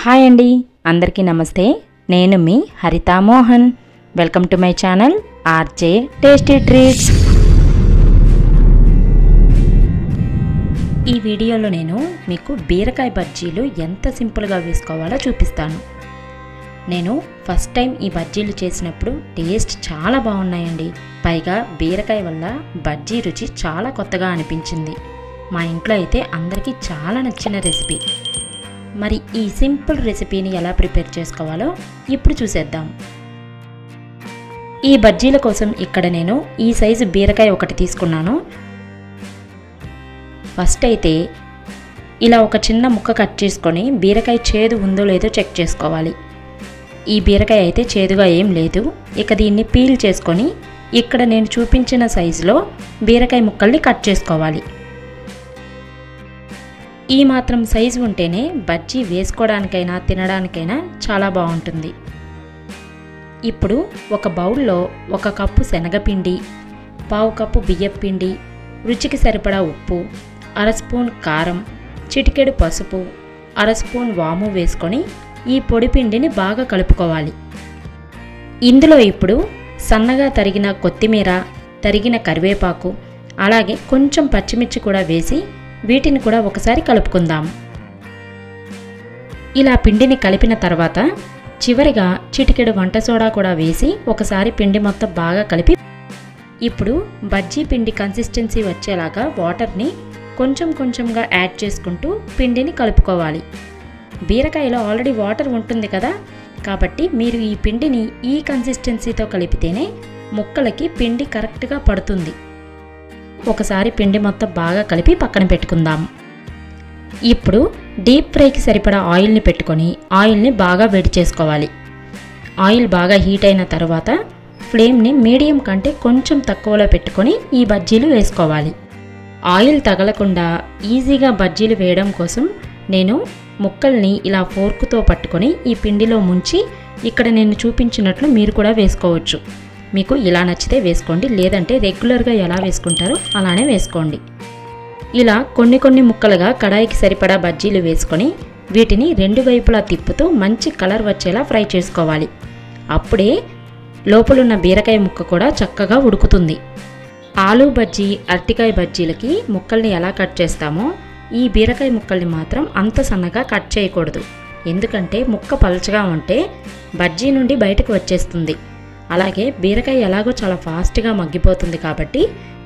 Hi అండి, అందరికీ నమస్తే. నేను మీ Haritha Mohan. Welcome to my channel RJ tasty treats. ఈ వీడియోలో నేను మీకు బీరకాయ బజ్జీలు ఎంత సింపుల్గా వేసుకోవాలో చూపిస్తాను. నేను ఫస్ట్ టైం ఈ బజ్జీలు చేసినప్పుడు టేస్ట్ చాలా బాగున్నాయండి. పైగా బీరకాయ వల్ల బజ్జీ రుచి చాలా కొత్తగా అనిపించింది. మా ఇంట్లో అయితే అందరికీ చాలా నచ్చిన రెసిపీ. మరి ఈ సింపుల్ రెసిపీని ఎలా ప్రిపేర్ చేసుకోవాలో ఇప్పుడు చూసేద్దాం. ఈ బజ్జీల కోసం ఇక్కడ నేను ఈ సైజు బీరకాయ ఒకటి తీసుకున్నాను. ఫస్ట్ అయితే ఇలా ఒక చిన్న ముక్క కట్ చేసుకొని బీరకాయ చేదు ఉందో లేదో చెక్ చేసుకోవాలి. ఈ బీరకాయ అయితే చేదుగా ఏం లేదు. ఇక దీన్ని పీల్ చేసుకొని ఇక్కడ నేను చూపించిన సైజులో బీరకాయ ముక్కల్ని కట్ చేసుకోవాలి. ఈ మాత్రం సైజు ఉంటేనే బజ్జీ వేసుకోవడానికైనా తినడానికైనా చాలా బాగుంటుంది. ఇప్పుడు ఒక బౌల్లో 1 కప్పు శనగపిండి, 1/2 కప్పు బియ్యపిండి, రుచికి సరిపడా ఉప్పు, 1/2 స్పూన్ కారం, చిటికెడు పసుపు, 1/2 స్పూన్ వాము వేసుకొని ఈ పొడి పిండిని బాగా కలుపుకోవాలి. ఇందులో ఇప్పుడు సన్నగా తరిగిన కొత్తిమీర, తరిగిన కరివేపాకు, అలాగే కొంచెం పచ్చిమిర్చి కూడా వేసి వీటిని కూడా ఒకసారి కలుపుకుందాం. ఇలా పిండిని కలిపిన తర్వాత చివరిగా చిటికెడు వంట సోడా కూడా వేసి ఒకసారి పిండి మొత్తం బాగా కలిపి ఇప్పుడు బజ్జీ పిండి కన్సిస్టెన్సీ వచ్చేలాగా వాటర్ని కొంచెం కొంచెంగా యాడ్ చేసుకుంటూ పిండిని కలుపుకోవాలి. బీరకాయలో ఆల్రెడీ వాటర్ ఉంటుంది కదా, కాబట్టి మీరు ఈ పిండిని ఈ కన్సిస్టెన్సీతో కలిపితేనే ముక్కలకి పిండి కరెక్ట్గా పడుతుంది. ఒకసారి పిండి మొత్తం బాగా కలిపి పక్కన పెట్టుకుందాం. ఇప్పుడు డీప్ ఫ్రైకి సరిపడా ఆయిల్ని పెట్టుకొని ఆయిల్ని బాగా వేడి చేసుకోవాలి. ఆయిల్ బాగా హీట్ అయిన తర్వాత ఫ్లేమ్ని మీడియం కంటే కొంచెం తక్కువలో పెట్టుకొని ఈ బజ్జీలు వేసుకోవాలి. ఆయిల్ తగలకుండా ఈజీగా బజ్జీలు వేయడం కోసం నేను ముక్కల్ని ఇలా ఫోర్కుతో పట్టుకొని ఈ పిండిలో ముంచి ఇక్కడ నేను చూపించినట్లు మీరు కూడా వేసుకోవచ్చు. మీకు ఇలా నచ్చితే వేసుకోండి, లేదంటే రెగ్యులర్గా ఎలా వేసుకుంటారో అలానే వేసుకోండి. ఇలా కొన్ని ముక్కలుగా కడాయికి సరిపడా బజ్జీలు వేసుకొని వీటిని 2 వైపులా తిప్పుతూ మంచి కలర్ వచ్చేలా ఫ్రై చేసుకోవాలి. అప్పుడే లోపలున్న బీరకాయ ముక్క కూడా చక్కగా ఉడుకుతుంది. ఆలూ బజ్జీ, అరటికాయ బజ్జీలకి ముక్కల్ని ఎలా కట్ చేస్తామో ఈ బీరకాయ ముక్కల్ని మాత్రం అంత సన్నగా కట్ చేయకూడదు. ఎందుకంటే ముక్క పలచగా ఉంటే బజ్జీ నుండి బయటకు వచ్చేస్తుంది. అలాగే బీరకాయ ఎలాగో చాలా ఫాస్ట్గా మగ్గిపోతుంది కాబట్టి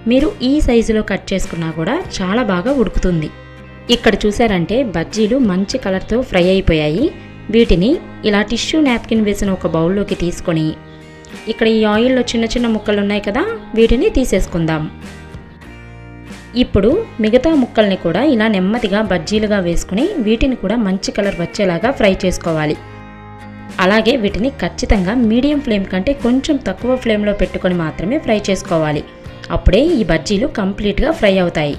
మీరు ఈ సైజులో కట్ చేసుకున్నా కూడా చాలా బాగా ఉడుకుతుంది. ఇక్కడ చూసారంటే బజ్జీలు మంచి కలర్తో ఫ్రై అయిపోయాయి. వీటిని ఇలా టిష్యూ నాప్కిన్ వేసిన ఒక బౌల్లోకి తీసుకొని ఇక్కడ ఈ ఆయిల్లో చిన్న ముక్కలు ఉన్నాయి కదా, వీటిని తీసేసుకుందాం. ఇప్పుడు మిగతా ముక్కల్ని కూడా ఇలా నెమ్మదిగా బజ్జీలుగా వేసుకుని వీటిని కూడా మంచి కలర్ వచ్చేలాగా ఫ్రై చేసుకోవాలి. అలాగే వీటిని ఖచ్చితంగా మీడియం ఫ్లేమ్ కంటే కొంచెం తక్కువ ఫ్లేమ్లో పెట్టుకొని మాత్రమే ఫ్రై చేసుకోవాలి. అప్పుడే ఈ బజ్జీలు కంప్లీట్గా ఫ్రై అవుతాయి.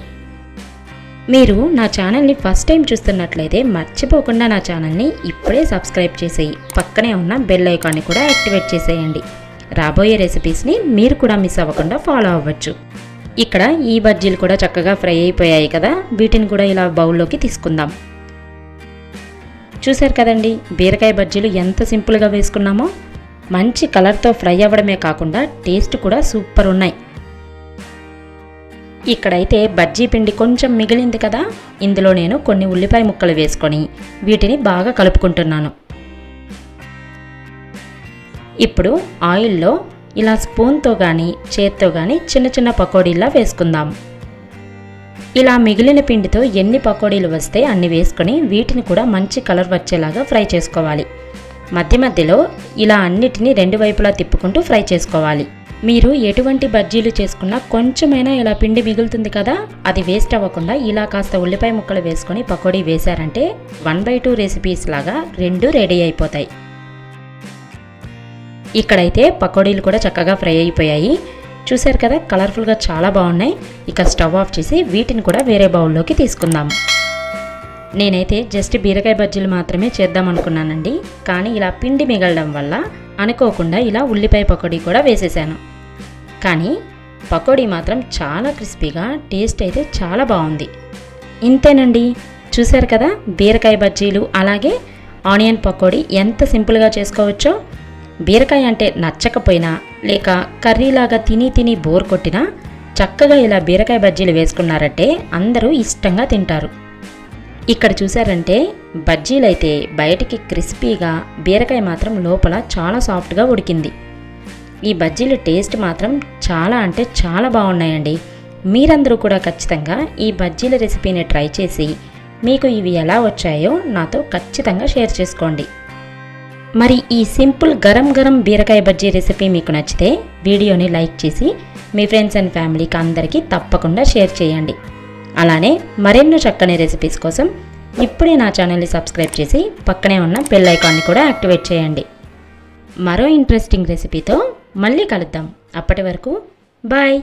మీరు నా ఛానల్ని ఫస్ట్ టైం చూస్తున్నట్లయితే మర్చిపోకుండా నా ఛానల్ని ఇప్పుడే సబ్స్క్రైబ్ చేసేయి, పక్కనే ఉన్న బెల్ ఐకాన్ని కూడా యాక్టివేట్ చేసేయండి. రాబోయే రెసిపీస్ని మీరు కూడా మిస్ అవ్వకుండా ఫాలో అవ్వచ్చు. ఇక్కడ ఈ బజ్జీలు కూడా చక్కగా ఫ్రై అయిపోయాయి కదా, వీటిని కూడా ఇలా బౌల్లోకి తీసుకుందాం. చూశారు కదండి, బీరకాయ బజ్జీలు ఎంత సింపుల్గా వేసుకున్నామో. మంచి కలర్తో ఫ్రై అవ్వడమే కాకుండా టేస్ట్ కూడా సూపర్ ఉన్నాయి. ఇక్కడైతే బజ్జీ పిండి కొంచెం మిగిలింది కదా, ఇందులో నేను కొన్ని ఉల్లిపాయ ముక్కలు వేసుకొని వీటిని బాగా కలుపుకుంటున్నాను. ఇప్పుడు ఆయిల్లో ఇలా స్పూన్తో కానీ చేత్తో కానీ చిన్న పకోడీలా వేసుకుందాం. ఇలా మిగిలిన పిండితో ఎన్ని పకోడీలు వస్తే అన్ని వేసుకొని వీటిని కూడా మంచి కలర్ వచ్చేలాగా ఫ్రై చేసుకోవాలి. మధ్యలో ఇలా అన్నిటినీ 2 వైపులా తిప్పుకుంటూ ఫ్రై చేసుకోవాలి. మీరు ఎటువంటి బజ్జీలు చేసుకున్నా కొంచెమైనా ఇలా పిండి మిగులుతుంది కదా, అది వేస్ట్ అవ్వకుండా ఇలా కాస్త ఉల్లిపాయ ముక్కలు వేసుకొని పకోడీ వేశారంటే 1/2 రెసిపీస్ లాగా 2 రెడీ అయిపోతాయి. ఇక్కడైతే పకోడీలు కూడా చక్కగా ఫ్రై అయిపోయాయి. చూశారు కదా, కలర్ఫుల్గా చాలా బాగున్నాయి. ఇక స్టవ్ ఆఫ్ చేసి వీటిని కూడా వేరే బౌల్లోకి తీసుకుందాం. నేనైతే జస్ట్ బీరకాయ బజ్జీలు మాత్రమే చేద్దాం అనుకున్నానండి, కానీ ఇలా పిండి మిగలడం వల్ల అనుకోకుండా ఇలా ఉల్లిపాయ పకోడీ కూడా వేసేసాను. కానీ పకోడీ మాత్రం చాలా క్రిస్పీగా, టేస్ట్ అయితే చాలా బాగుంది. ఇంతేనండి, చూశారు కదా బీరకాయ బజ్జీలు అలాగే ఆనియన్ పకోడీ ఎంత సింపుల్గా చేసుకోవచ్చో, బీరకాయ అంటే నచ్చకపోయినా లేక కర్రీలాగా తిని బోర్ కొట్టినా చక్కగా ఇలా బీరకాయ బజ్జీలు వేసుకున్నారంటే అందరూ ఇష్టంగా తింటారు. ఇక్కడ చూసారంటే బజ్జీలైతే బయటికి క్రిస్పీగా, బీరకాయ మాత్రం లోపల చాలా సాఫ్ట్గా ఉడికింది. ఈ బజ్జీల టేస్ట్ మాత్రం చాలా అంటే చాలా బాగున్నాయండి. మీరందరూ కూడా ఖచ్చితంగా ఈ బజ్జీల రెసిపీని ట్రై చేసి మీకు ఇవి ఎలా వచ్చాయో నాతో ఖచ్చితంగా షేర్ చేసుకోండి. మరి ఈ సింపుల్ గరం గరం బీరకాయ బజ్జీ రెసిపీ మీకు నచ్చితే వీడియోని లైక్ చేసి మీ ఫ్రెండ్స్ అండ్ ఫ్యామిలీకి అందరికీ తప్పకుండా షేర్ చేయండి. అలానే మరెన్నో చక్కని రెసిపీస్ కోసం ఇప్పుడే నా ఛానల్ని సబ్స్క్రైబ్ చేసి పక్కనే ఉన్న బెల్ ఐకాన్ని కూడా యాక్టివేట్ చేయండి. మరో ఇంట్రెస్టింగ్ రెసిపీతో మళ్ళీ కలుద్దాం. అప్పటి వరకు బాయ్.